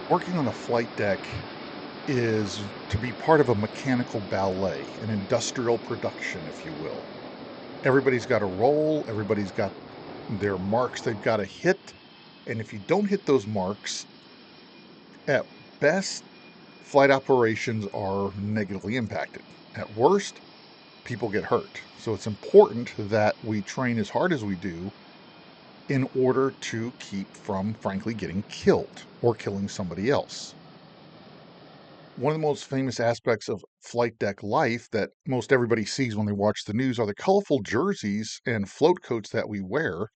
Working on a flight deck is to be part of a mechanical ballet, an industrial production, if you will. Everybody's got a role, everybody's got their marks they've got to hit, and if you don't hit those marks, at best, flight operations are negatively impacted. At worst, people get hurt. So it's important that we train as hard as we do in order to keep from, frankly, getting killed or killing somebody else. One of the most famous aspects of flight deck life that most everybody sees when they watch the news are the colorful jerseys and float coats that we wear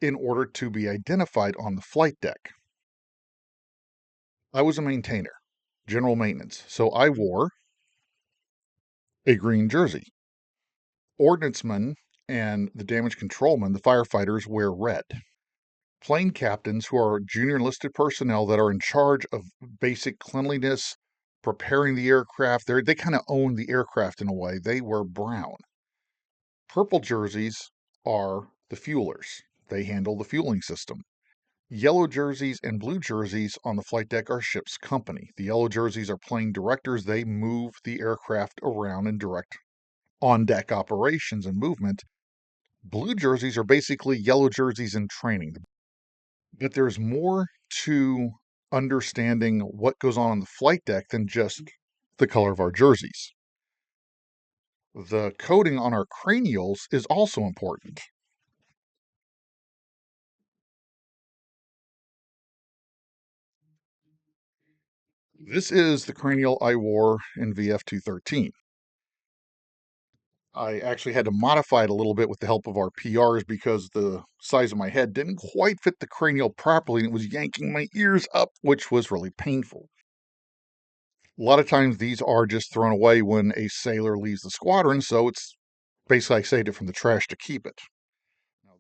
in order to be identified on the flight deck. I was a maintainer, general maintenance, so I wore a green jersey. Ordnancemen and the damage controlmen, the firefighters, wear red. Plane captains, who are junior enlisted personnel that are in charge of basic cleanliness, preparing the aircraft, they kind of own the aircraft in a way, they wear brown. Purple jerseys are the fuelers. They handle the fueling system. Yellow jerseys and blue jerseys on the flight deck are ship's company. The yellow jerseys are plane directors. They move the aircraft around and direct on-deck operations and movement. Blue jerseys are basically yellow jerseys in training. But there's more to understanding what goes on the flight deck than just the color of our jerseys. The coating on our cranials is also important. This is the cranial I wore in VF-213. I actually had to modify it a little bit with the help of our PRs because the size of my head didn't quite fit the cranial properly and it was yanking my ears up, which was really painful. A lot of times these are just thrown away when a sailor leaves the squadron, so it's basically I saved it from the trash to keep it. Now,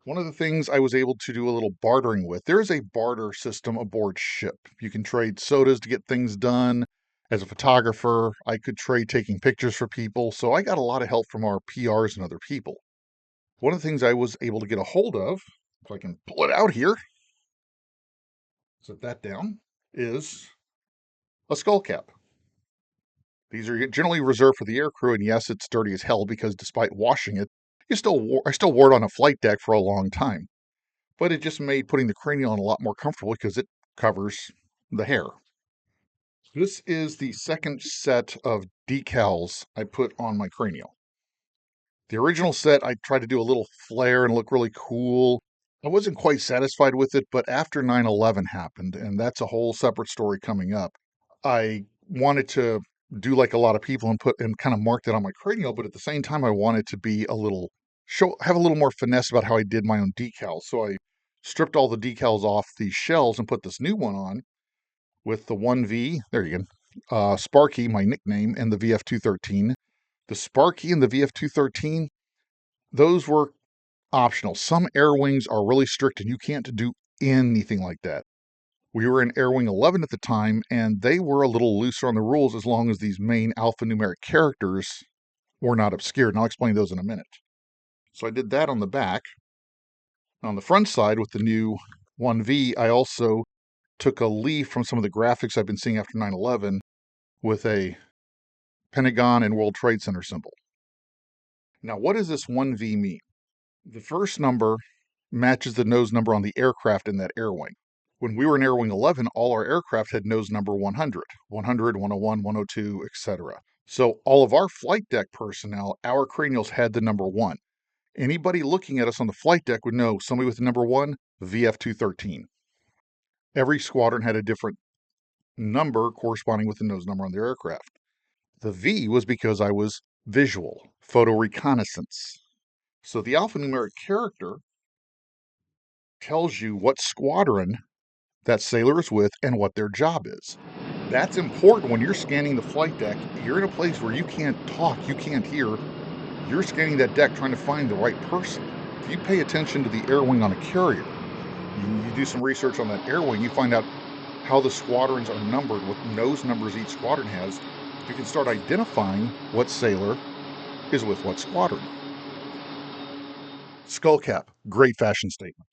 one of the things I was able to do a little bartering with, there is a barter system aboard ship. You can trade sodas to get things done. As a photographer, I could trade taking pictures for people, so I got a lot of help from our PRs and other people. One of the things I was able to get a hold of, if I can pull it out here, set that down, is a skull cap. These are generally reserved for the aircrew, and yes, it's dirty as hell because despite washing it, I still wore it on a flight deck for a long time. But it just made putting the cranial on a lot more comfortable because it covers the hair. This is the second set of decals I put on my cranial. The original set, I tried to do a little flare and look really cool. I wasn't quite satisfied with it, but after 9/11 happened, and that's a whole separate story coming up, I wanted to do like a lot of people and put and kind of mark that on my cranial, but at the same time, I wanted to be a little have a little more finesse about how I did my own decals. So I stripped all the decals off these shells and put this new one on with the 1V. There you go. Sparky, my nickname, and the VF-213. The Sparky and the VF-213, those were optional. Some air wings are really strict and you can't do anything like that. We were in Air Wing 11 at the time, and they were a little looser on the rules as long as these main alphanumeric characters were not obscured. And I'll explain those in a minute. So I did that on the back. On the front side with the new 1V, I also took a leaf from some of the graphics I've been seeing after 9/11 with a Pentagon and World Trade Center symbol. Now, what does this 1V mean? The first number matches the nose number on the aircraft in that air wing. When we were in Air Wing 11, all our aircraft had nose number 100, 100, 101, 102, etc. So all of our flight deck personnel, our cranials had the number 1. Anybody looking at us on the flight deck would know somebody with the number 1, VF-213. Every squadron had a different number corresponding with the nose number on their aircraft. The V was because I was visual, photo reconnaissance. So the alphanumeric character tells you what squadron that sailor is with and what their job is. That's important when you're scanning the flight deck. You're in a place where you can't talk, you can't hear. You're scanning that deck trying to find the right person. If you pay attention to the air wing on a carrier, you do some research on that air wing, you find out how the squadrons are numbered, what nose numbers each squadron has. You can start identifying what sailor is with what squadron. Skull cap, great fashion statement.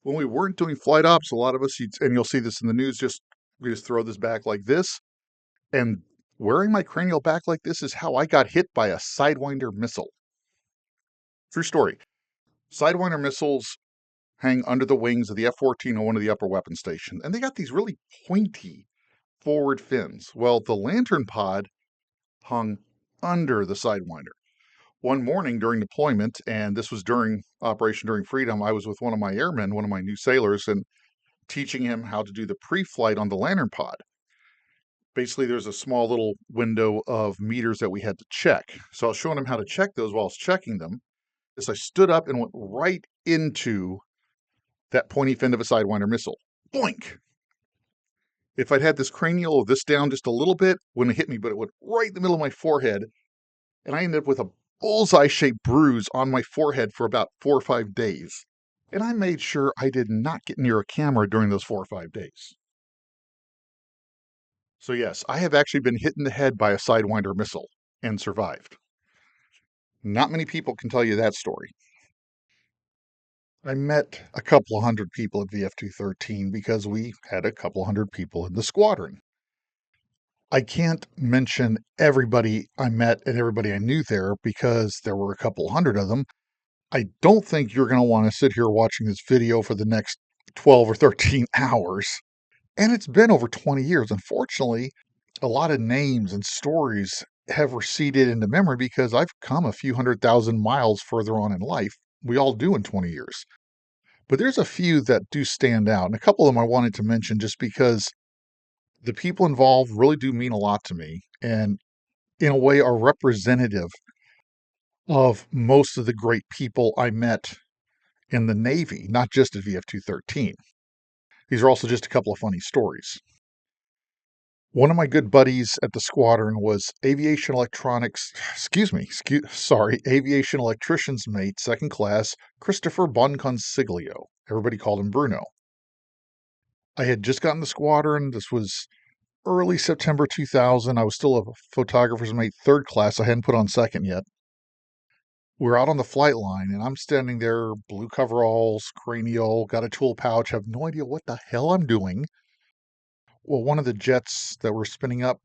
When we weren't doing flight ops, a lot of us, and you'll see this in the news, we just throw this back like this. And wearing my cranial back like this is how I got hit by a Sidewinder missile. True story. Sidewinder missiles hang under the wings of the F-14 on one of the upper weapon station, and they got these really pointy forward fins. Well, the lantern pod hung under the Sidewinder. One morning during deployment, and this was during Operation Enduring Freedom, I was with one of my airmen, one of my new sailors, and teaching him how to do the pre-flight on the lantern pod. Basically, there's a small little window of meters that we had to check. So I was showing him how to check those while I was checking them. As I stood up and went right into that pointy fin of a Sidewinder missile. Boink! If I'd had this cranial this down just a little bit, wouldn't have hit me, but it went right in the middle of my forehead, and I ended up with a bullseye-shaped bruise on my forehead for about 4 or 5 days. And I made sure I did not get near a camera during those 4 or 5 days. So yes, I have actually been hit in the head by a Sidewinder missile and survived. Not many people can tell you that story. I met a couple of hundred people at VF 213 because we had a couple hundred people in the squadron. I can't mention everybody I met and everybody I knew there because there were a couple hundred of them. I don't think you're going to want to sit here watching this video for the next 12 or 13 hours. And it's been over 20 years. Unfortunately, a lot of names and stories have receded into memory because I've come a few 100,000 miles further on in life. We all do in 20 years. But there's a few that do stand out. And a couple of them I wanted to mention just because the people involved really do mean a lot to me and, in a way, are representative of most of the great people I met in the Navy, not just at VF 213. These are also just a couple of funny stories. One of my good buddies at the squadron was aviation electronics, aviation electrician's mate, second class, Christopher Bonconsiglio. Everybody called him Bruno. I had just gotten the squadron. This was early September 2000. I was still a photographer's mate, third class. I hadn't put on second yet. We're out on the flight line, and I'm standing there, blue coveralls, cranial, got a tool pouch, have no idea what the hell I'm doing. Well, one of the jets that were spinning up,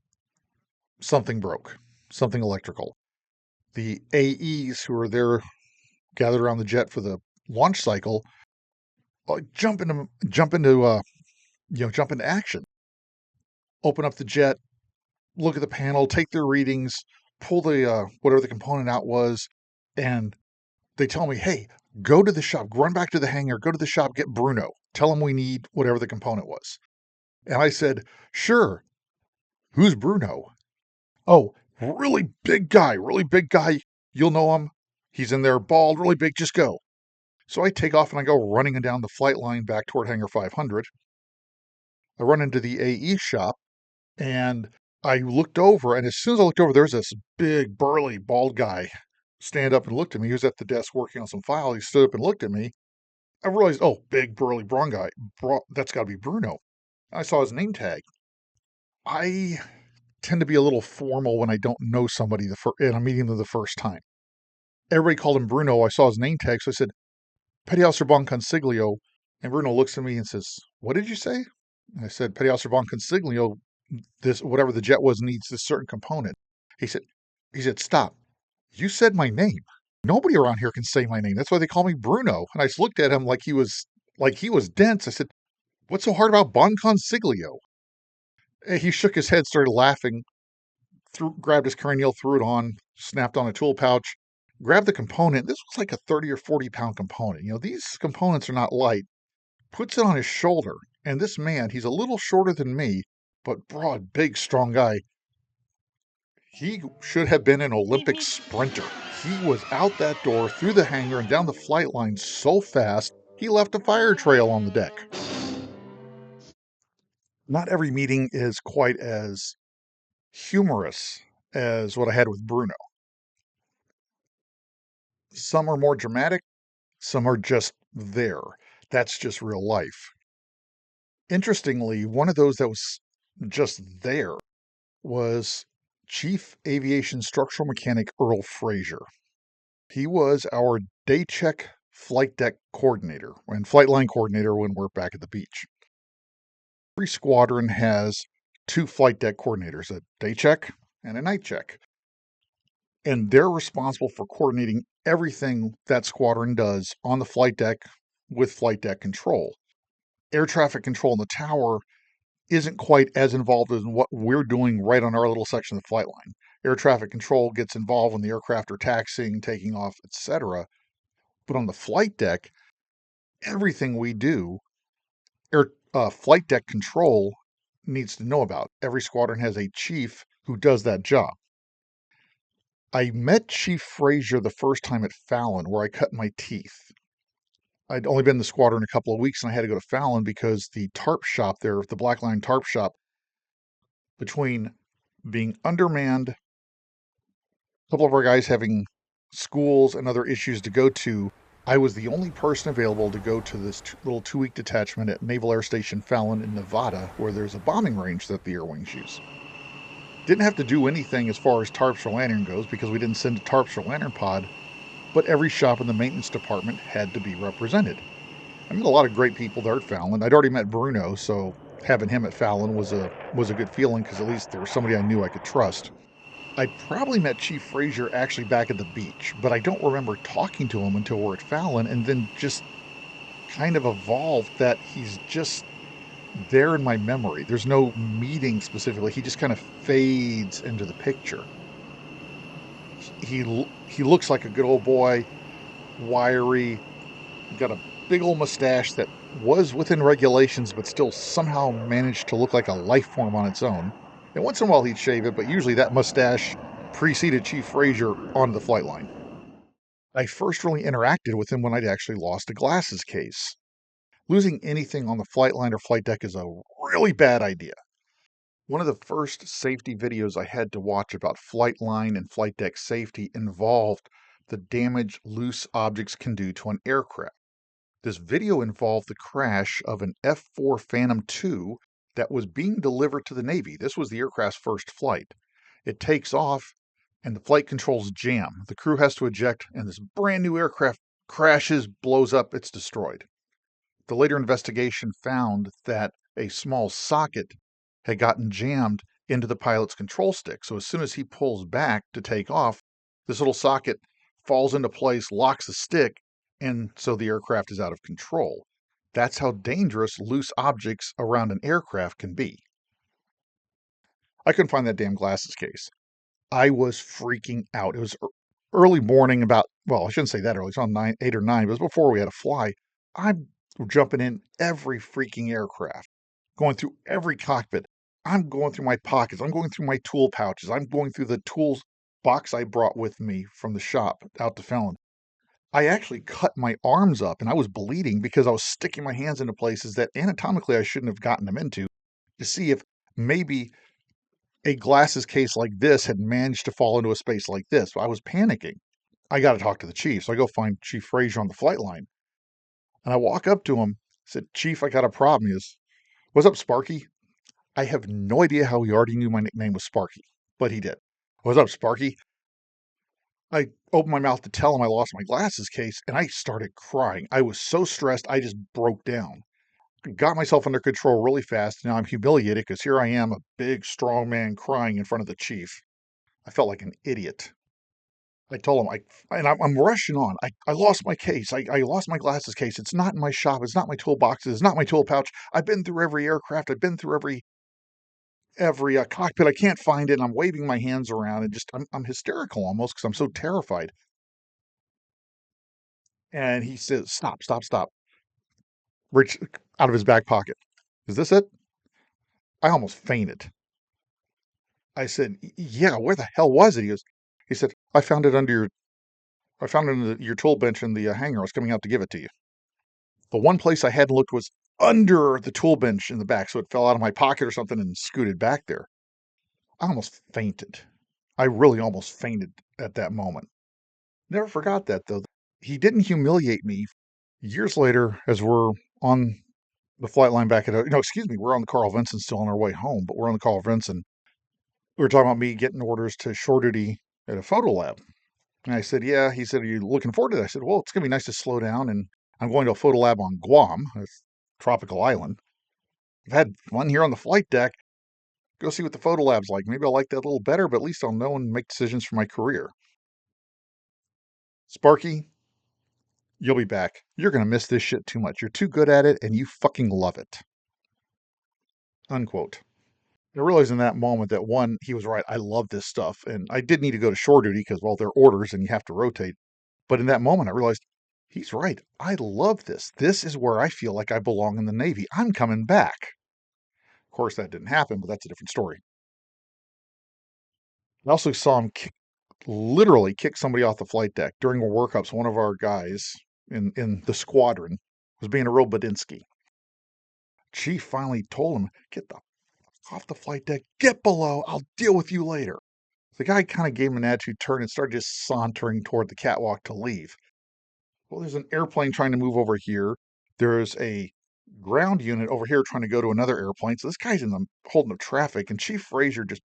something broke, something electrical. The AEs who were there gathered around the jet for the launch cycle jump into action. Open up the jet, look at the panel, take their readings, pull the whatever the component out was, and they tell me, "Hey, go to the shop, run back to the hangar, go to the shop, get Bruno. Tell him we need whatever the component was." And I said, "Sure. Who's Bruno?" "Oh, really big guy, really big guy. You'll know him. He's in there, bald, really big. Just go." So I take off and I go running down the flight line back toward Hangar 500. I run into the AE shop and I looked over, and as soon as I looked over, there's this big, burly, bald guy stand up and looked at me. He was at the desk working on some file. He stood up and looked at me. I realized, oh, big, burly, brawn guy. That's got to be Bruno. I saw his name tag. I tend to be a little formal when I don't know somebody and I'm meeting them the first time. Everybody called him Bruno. I saw his name tag, so I said, "Petty Officer Bonconsiglio." And Bruno looks at me and says, "What did you say?" And I said, "Petty Officer Bonconsiglio, this whatever the jet was needs this certain component." He said, "Stop. You said my name. Nobody around here can say my name. That's why they call me Bruno." And I just looked at him like he was dense. I said, "What's so hard about Bonconsiglio?" And he shook his head, started laughing, grabbed his cranial, threw it on, snapped on a tool pouch, grabbed the component. This was like a 30 or 40-pound component. These components are not light. Puts it on his shoulder. And this man, he's a little shorter than me, but broad, big, strong guy. He should have been an Olympic sprinter. He was out that door, through the hangar, and down the flight line so fast, he left a fire trail on the deck. Not every meeting is quite as humorous as what I had with Bruno. Some are more dramatic, some are just there. That's just real life. Interestingly, one of those that was just there was Chief Aviation Structural Mechanic Earl Frazier. He was our day check flight deck coordinator and flight line coordinator when we're back at the beach. Every squadron has 2 flight deck coordinators, a day check and a night check. And they're responsible for coordinating everything that squadron does on the flight deck with flight deck control. Air traffic control in the tower isn't quite as involved in what we're doing right on our little section of the flight line. Air traffic control gets involved when the aircraft are taxiing, taking off, etc. But on the flight deck, everything we do, flight deck control needs to know about. Every squadron has a chief who does that job. I met Chief Frazier the first time at Fallon, where I cut my teeth. I'd only been in the squadron a couple of weeks, and I had to go to Fallon because the tarp shop there, the Black Line tarp shop, between being undermanned, a couple of our guys having schools and other issues to go to, I was the only person available to go to this little 2-week detachment at Naval Air Station Fallon in Nevada, where there's a bombing range that the Air Wings use. Didn't have to do anything as far as tarps or lantern goes because we didn't send a tarps or lantern pod, but every shop in the maintenance department had to be represented. I met a lot of great people there at Fallon. I'd already met Bruno, so having him at Fallon was a good feeling because at least there was somebody I knew I could trust. I probably met Chief Frazier actually back at the beach, but I don't remember talking to him until we're at Fallon, and then just kind of evolved that he's just there in my memory. There's no meeting specifically. He just kind of fades into the picture. He looks like a good old boy, wiry, got a big old mustache that was within regulations, but still somehow managed to look like a life form on its own. And once in a while he'd shave it, but usually that mustache preceded Chief Frazier on the flight line. I first really interacted with him when I'd actually lost a glasses case. Losing anything on the flight line or flight deck is a really bad idea. One of the first safety videos I had to watch about flight line and flight deck safety involved the damage loose objects can do to an aircraft. This video involved the crash of an F-4 Phantom II that was being delivered to the Navy. This was the aircraft's first flight. It takes off and the flight controls jam. The crew has to eject and this brand new aircraft crashes, blows up, it's destroyed. The later investigation found that a small socket had gotten jammed into the pilot's control stick. So as soon as he pulls back to take off, this little socket falls into place, locks the stick, and so the aircraft is out of control. That's how dangerous loose objects around an aircraft can be. I couldn't find that damn glasses case. I was freaking out. It was early morning, about, well, I shouldn't say that early. It's on 8 or 9, but it was before we had to fly. I'm jumping in every freaking aircraft, going through every cockpit. I'm going through my pockets. I'm going through my tool pouches. I'm going through the tools box I brought with me from the shop out to Fallon. I actually cut my arms up and I was bleeding because I was sticking my hands into places that anatomically I shouldn't have gotten them into to see if maybe a glasses case like this had managed to fall into a space like this. I was panicking. I got to talk to the chief. So I go find Chief Frazier on the flight line. And I walk up to him, said, "Chief, I got a problem." He goes, "What's up, Sparky?" I have no idea how he already knew my nickname was Sparky, but he did. "What's up, Sparky?" I opened my mouth to tell him I lost my glasses case, and I started crying. I was so stressed, I just broke down. Got myself under control really fast. Now I'm humiliated because here I am, a big, strong man crying in front of the chief. I felt like an idiot. I told him, I'm rushing on. I lost my case. I lost my glasses case. It's not in my shop. It's not my toolboxes. It's not my tool pouch. I've been through every aircraft. I've been through every cockpit. I can't find it. And I'm waving my hands around and just I'm hysterical almost because I'm so terrified. And he says, "Stop, stop, stop." Reach out of his back pocket. "Is this it?" I almost fainted. I said, "Yeah, where the hell was it?" He said, I found it in your tool bench in the hangar. I was coming out to give it to you. The one place I hadn't looked was under the tool bench in the back, so it fell out of my pocket or something and scooted back there. I almost fainted. I really almost fainted at that moment. Never forgot that, though. He didn't humiliate me. Years later, as we're on the flight line back at, no, excuse me, we're on the Carl Vinson still on our way home, but we're on the Carl Vinson. We were talking about me getting orders to shore duty at a photo lab. And I said, yeah. He said, are you looking forward to it? I said, well, it's going to be nice to slow down. And I'm going to a photo lab on Guam, a tropical island. I've had fun here on the flight deck. Go see what the photo lab's like. Maybe I'll like that a little better, but at least I'll know and make decisions for my career. Sparky, you'll be back. You're going to miss this shit too much. You're too good at it and you fucking love it. Unquote. I realized in that moment that one, he was right. I love this stuff. And I did need to go to shore duty because, well, they're orders and you have to rotate. But in that moment, I realized he's right. I love this. This is where I feel like I belong in the Navy. I'm coming back. Of course, that didn't happen, but that's a different story. I also saw him literally kick somebody off the flight deck during a workup. So one of our guys in the squadron was being a real Badinsky. Chief finally told him, get the off the flight deck, get below, I'll deal with you later. The guy kind of gave him an attitude turn and started just sauntering toward the catwalk to leave. Well, there's an airplane trying to move over here. There's a ground unit over here trying to go to another airplane. So this guy's in the holding up traffic, and Chief Frazier just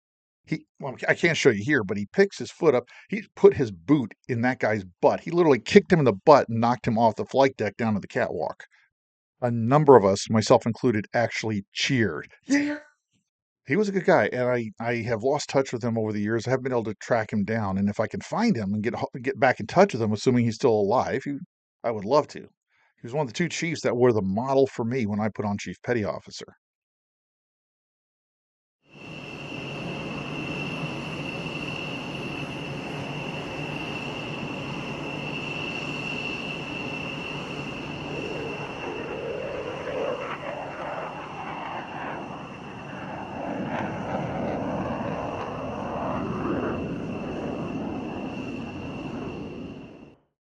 well, I can't show you here, but he picks his foot up. He put his boot in that guy's butt. He literally kicked him in the butt and knocked him off the flight deck down to the catwalk. A number of us, myself included, actually cheered. Yeah. He was a good guy, and I have lost touch with him over the years. I haven't been able to track him down, and if I can find him and get back in touch with him, assuming he's still alive, I would love to. He was one of the two chiefs that were the model for me when I put on Chief Petty Officer.